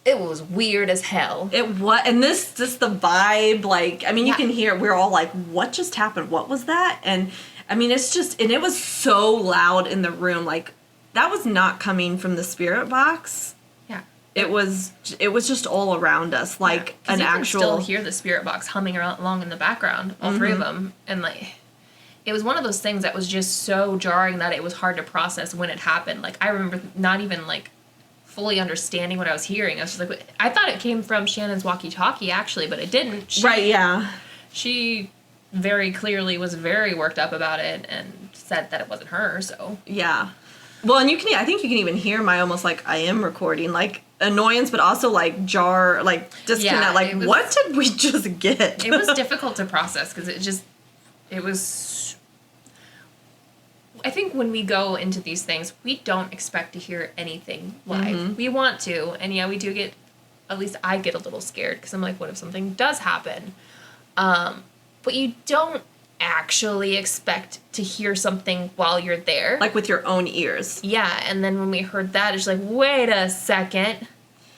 it was weird as hell. It was, and this, just the vibe, like, I mean, you Yeah. can hear, we're all like, what just happened? What was that? And, I mean, it's just, and it was so loud in the room, like, that was not coming from the spirit box. Yeah. It was just all around us, like, 'Cause an you actual... can still hear the spirit box humming along in the background, all three of them, and, like, it was one of those things that was just so jarring that it was hard to process when it happened. Like, I remember not even, like, fully understanding what I was hearing. I was just like, I thought it came from Shannon's walkie-talkie, actually, but it didn't. Right, yeah. She very clearly was very worked up about it and said that it wasn't her, so. Yeah. Well, and I think you can even hear my almost, like, I am recording, like, annoyance, but also, like, jar, like, disconnect. Yeah, like, was, what did we just get? It was difficult to process, because it was... I think when we go into these things, we don't expect to hear anything live. Mm-hmm. We want to, and yeah, we do get, at least I get a little scared, because I'm like, what if something does happen? But you don't actually expect to hear something while you're there. Like, with your own ears. Yeah, and then when we heard that, it's like, wait a second,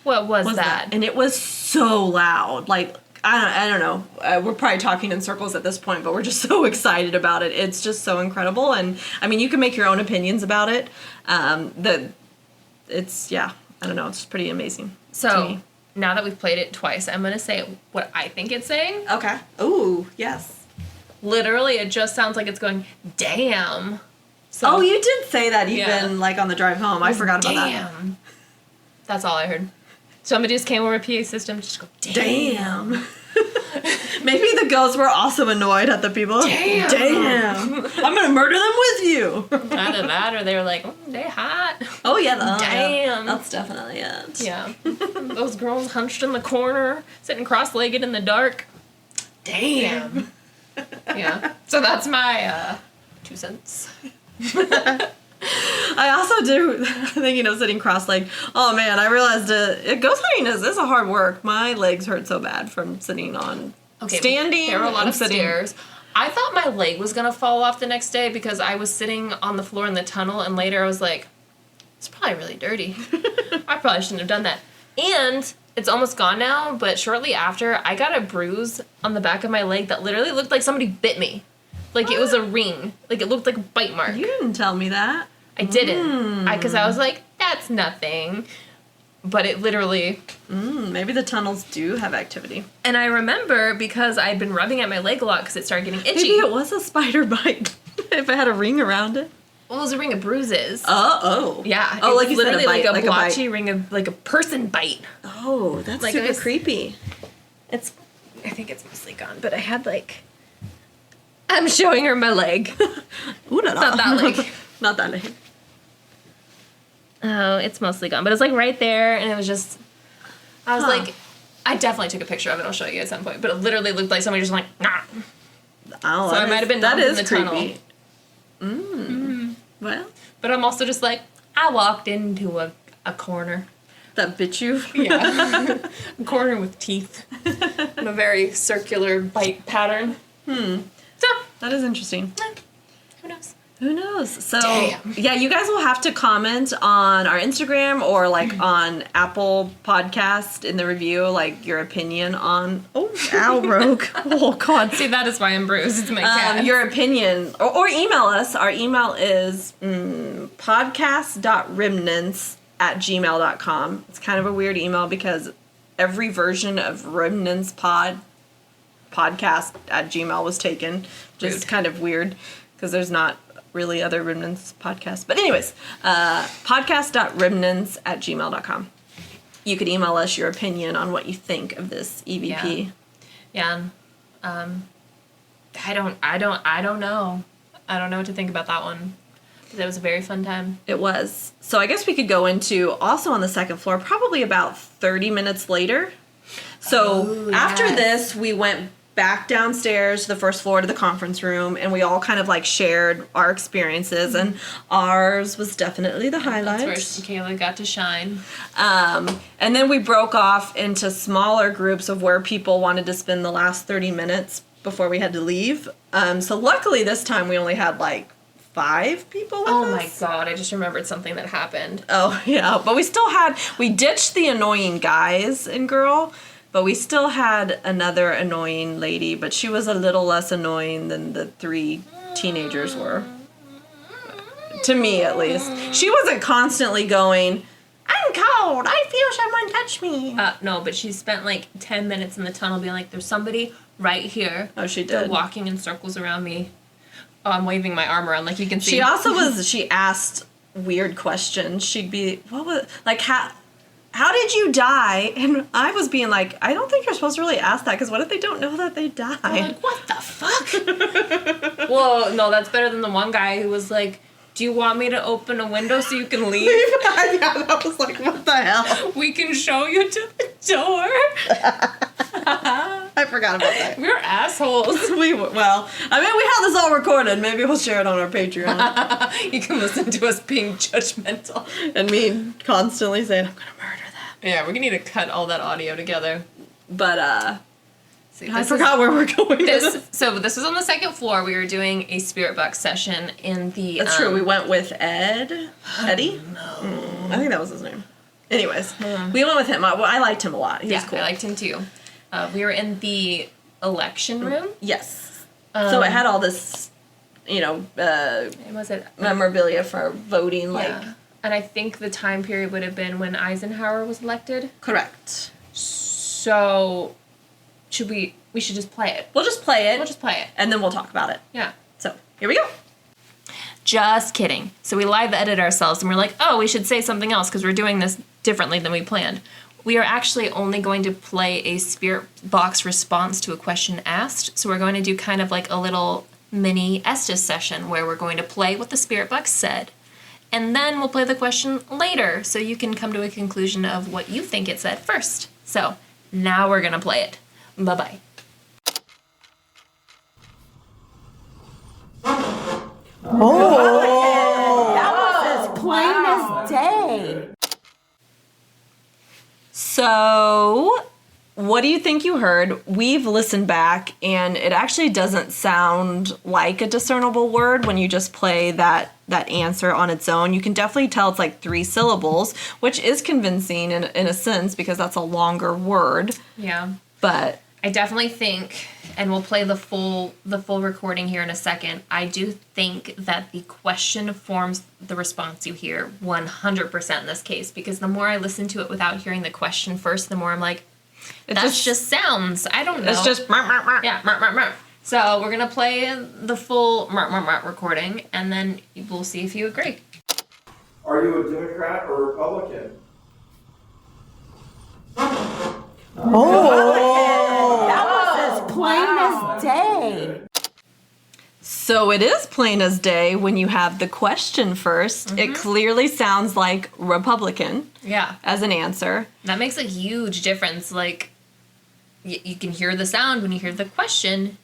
what was that? And it was so loud. Like, I don't know. We're probably talking in circles at this point, but we're just so excited about it. It's just so incredible. And, I mean, you can make your own opinions about it. It's, yeah, I don't know. It's pretty amazing to So, me. now that we've played it twice, I'm going to say what I think it's saying. Okay. Ooh, yes. Literally, it just sounds like it's going, damn. So, Oh, you did say that even, Yeah. like, on the drive home. I forgot about that. damn. That's all I heard. Somebody just came over a PA system, just go, damn. Damn. Maybe the ghosts were also annoyed at the people. Damn. Damn. I'm going to murder them with you. Either that, or they were like, they hot. Oh, yeah. Damn. That's definitely it. Yeah. Those girls hunched in the corner, sitting cross-legged in the dark. Damn. Yeah. So that's my 2 cents. I also do, thinking of sitting cross-legged, oh man, I realized ghost hunting is a hard work. My legs hurt so bad from sitting on, standing. There were a lot and of sitting. stairs. I thought my leg was going to fall off the next day, because I was sitting on the floor in the tunnel, and later I was like, it's probably really dirty. I probably shouldn't have done that. And it's almost gone now, but shortly after, I got a bruise on the back of my leg that literally looked like somebody bit me. Like, it was a ring. Like, it looked like a bite mark. You didn't tell me that. I didn't. Because I was like, that's nothing. But it literally... Maybe the tunnels do have activity. And I remember, because I'd been rubbing at my leg a lot because it started getting itchy. Maybe it was a spider bite. If it had a ring around it. Well, it was a ring of bruises. Oh. Yeah. Oh, it like was you said, literally a bite. like a bite. blotchy ring of, like a person bite. Oh, that's Like, super I was- creepy. I think it's mostly gone, but I had like... I'm showing her my leg. Ooh, no, Not that leg. Not that leg. Oh, it's mostly gone, but it's like right there, and it was just... I was Huh. like... I definitely took a picture of it, I'll show you at some point, but it literally looked like somebody just like, nah. Oh, So I might have been that numb in is the creepy. tunnel. Well, But I'm also just like, I walked into a corner. that bit you. Yeah. A corner with teeth. And a very circular bite pattern. So, that is interesting. Who knows? Who knows? So, Damn. yeah, you guys will have to comment on our Instagram or, like, on Apple Podcast in the review, like, your opinion on... Oh, ow, Rogue. Oh, God. See, that is why I'm bruised. It's my cat. Your opinion. Or email us. Our email is podcast.remnants@gmail.com. It's kind of a weird email because every version of Remnants podcast at Gmail was taken. Just Rude. kind of weird because there's not really other Remnants podcasts. But anyways, podcast.remnants@gmail.com. You could email us your opinion on what you think of this EVP. Yeah. I don't know. I don't know what to think about that one. It was a very fun time. It was. So I guess we could go into also on the second floor, probably about 30 minutes later. So after this, we went back downstairs to the first floor to the conference room, and we all kind of like shared our experiences, and ours was definitely the highlight. That's where Kayla got to shine. And then we broke off into smaller groups of where people wanted to spend the last 30 minutes before we had to leave. So luckily this time we only had like 5 people with us. Oh my god, I just remembered something that happened. Oh, yeah. But we ditched the annoying guys and girl, but we still had another annoying lady, but she was a little less annoying than the 3 teenagers were. To me, at least. She wasn't constantly going, I'm cold, I feel someone touch me. No, but she spent like 10 minutes in the tunnel being like, there's somebody right here. Oh, she They're did. walking in circles around me. Oh, I'm waving my arm around like you can see. She also she asked weird questions. She'd be, like, how did you die? And I was being like, I don't think you're supposed to really ask that, because what if they don't know that they died? I'm like, what the fuck? Well, no, that's better than the one guy who was like, do you want me to open a window so you can leave? Yeah, that was like, what the hell? We can show you to the door. I forgot about that. We're assholes. We have this all recorded. Maybe we'll share it on our Patreon. You can listen to us being judgmental. And me constantly saying, I'm gonna murder that. Yeah, we're gonna need to cut all that audio together. But See, I forgot where we're going. So this was on the second floor. We were doing a spirit box session in the. That's true. We went with Eddie. No, I think that was his name. Anyways, we went with him. I liked him a lot. He was cool. I liked him too. We were in the election room. Yes. So it had all this, Was it memorabilia for voting. Yeah. And I think the time period would have been when Eisenhower was elected. Correct. So, we should just play it. We'll just play it. And then we'll talk about it. Yeah. So, here we go. Just kidding. So we live edit ourselves and we're like, oh, we should say something else because we're doing this differently than we planned. We are actually only going to play a spirit box response to a question asked. So we're going to do kind of like a little mini Estes session where we're going to play what the spirit box said. And then we'll play the question later so you can come to a conclusion of what you think it said first. So now we're going to play it. Bye-bye. That was as plain as day. So, what do you think you heard? We've listened back, and it actually doesn't sound like a discernible word when you just play that answer on its own. You can definitely tell it's like 3 syllables, which is convincing in a sense because that's a longer word. Yeah. But I definitely think, and we'll play the full recording here in a second, I do think that the question forms the response you hear 100% in this case, because the more I listen to it without hearing the question first, the more I'm like, that's just sounds. I don't know. it's just... Yeah, So we're going to play the full recording, and then we'll see if you agree. Are you a Democrat or Republican? That was as plain as day. So it is plain as day when you have the question first. Mm-hmm. It clearly sounds like Republican Yeah. as an answer. That makes a huge difference. Like, you can hear the sound when you hear the question,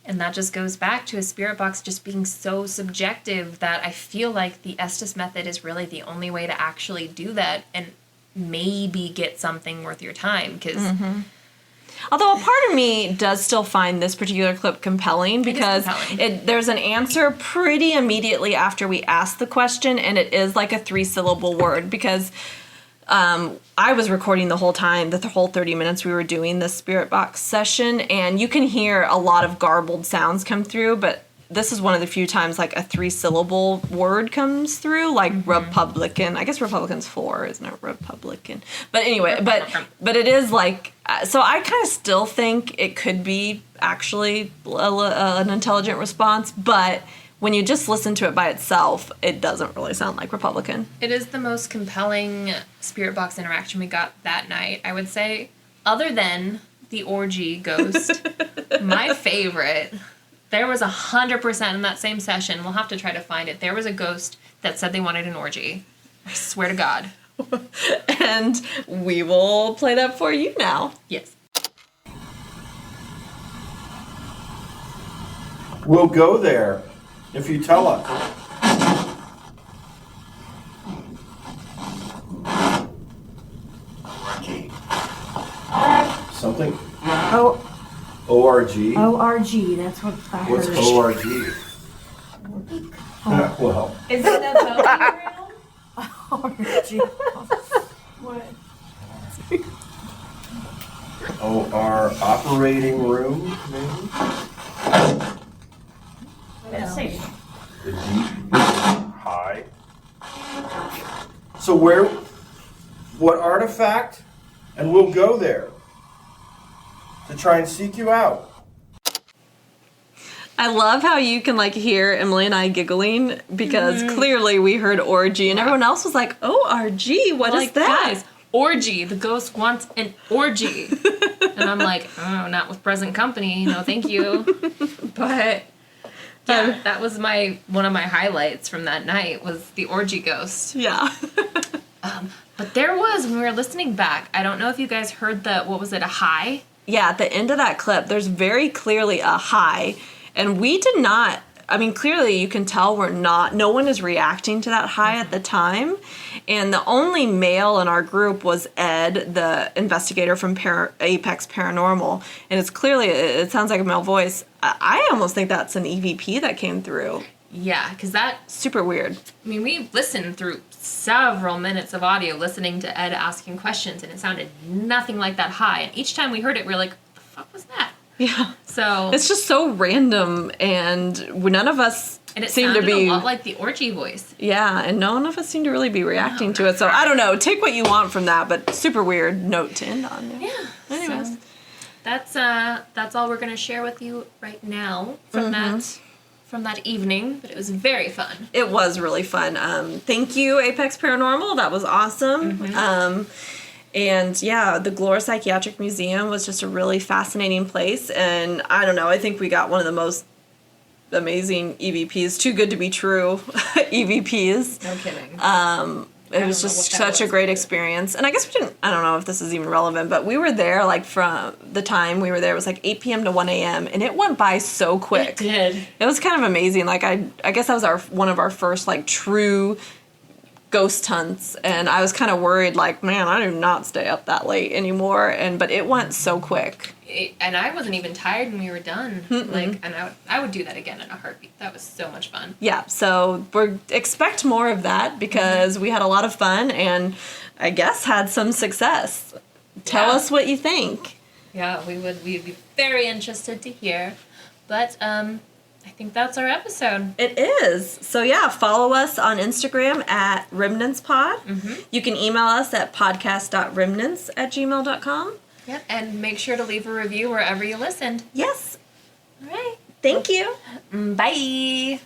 and that just goes back to a spirit box just being so subjective that I feel like the Estes method is really the only way to actually do that and maybe get something worth your time, because Although a part of me does still find this particular clip compelling because there's an answer pretty immediately after we ask the question, and it is like a 3-syllable word because I was recording the whole time, the whole 30 minutes we were doing the spirit box session, and you can hear a lot of garbled sounds come through, but this is one of the few times like a 3-syllable word comes through, like Republican. I guess Republican's 4, isn't it? Republican. But anyway, but it is like, so I kind of still think it could be actually an intelligent response, but when you just listen to it by itself, it doesn't really sound like Republican. It is the most compelling spirit box interaction we got that night, I would say. Other than the orgy ghost, my favorite, there was 100% in that same session. We'll have to try to find it. There was a ghost that said they wanted an orgy. I swear to God. And we will play that for you now. Yes. We'll go there if you tell us. Something? ORG? ORG, that's what I What's heard. ORG? Well, Is it the voting room? ORG. Oh, our operating room, maybe? Let's see. The deep, high. So what artifact? And we'll go there to try and seek you out. I love how you can like hear Emily and I giggling because clearly we heard orgy and everyone else was like, ORG, what is that? Guys, orgy. The ghost wants an orgy. And I'm like, oh, not with present company. No, thank you. But yeah, that was one of my highlights from that night was the orgy ghost. Yeah. But there was, when we were listening back, I don't know if you guys heard a high? Yeah, at the end of that clip, there's very clearly a high. And we did not, I mean, clearly you can tell no one is reacting to that high at the time. And the only male in our group was Ed, the investigator from Apex Paranormal. And it sounds like a male voice. I almost think that's an EVP that came through. Yeah, because super weird. I mean, we listened through several minutes of audio listening to Ed asking questions, and it sounded nothing like that high. And each time we heard it, we were like, what the fuck was that? Yeah. So it's just so random, and none of us and it seem to sounded be a lot like the orgy voice. Yeah, and none of us seem to really be reacting to it. So I don't know. Take what you want from that, but super weird note to end on. Yeah. Anyways, so that's all we're gonna share with you right now from that evening. But it was very fun. It was really fun. Thank you, Apex Paranormal. That was awesome. And yeah, the Glore Psychiatric Museum was just a really fascinating place. And I don't know, I think we got one of the most amazing EVPs, too good to be true EVPs. No kidding. It was just such a great experience. And I guess I don't know if this is even relevant, but we were there like from the time we were there, it was like 8 p.m. to 1 a.m. and it went by so quick. It did. It was kind of amazing. Like I guess that was one of our first like true ghost hunts, and I was kind of worried, like, man, I do not stay up that late anymore. But it went so quick. And I wasn't even tired when we were done. And I would do that again in a heartbeat. That was so much fun. Yeah, so expect more of that because we had a lot of fun and I guess had some success. Tell us what you think. Yeah, we'd be very interested to hear. But I think that's our episode. It is. So yeah, follow us on Instagram at remnantspod. You can email us at podcast.remnants@gmail.com. Yep, and make sure to leave a review wherever you listened. Yes. All right. Thank you. Bye.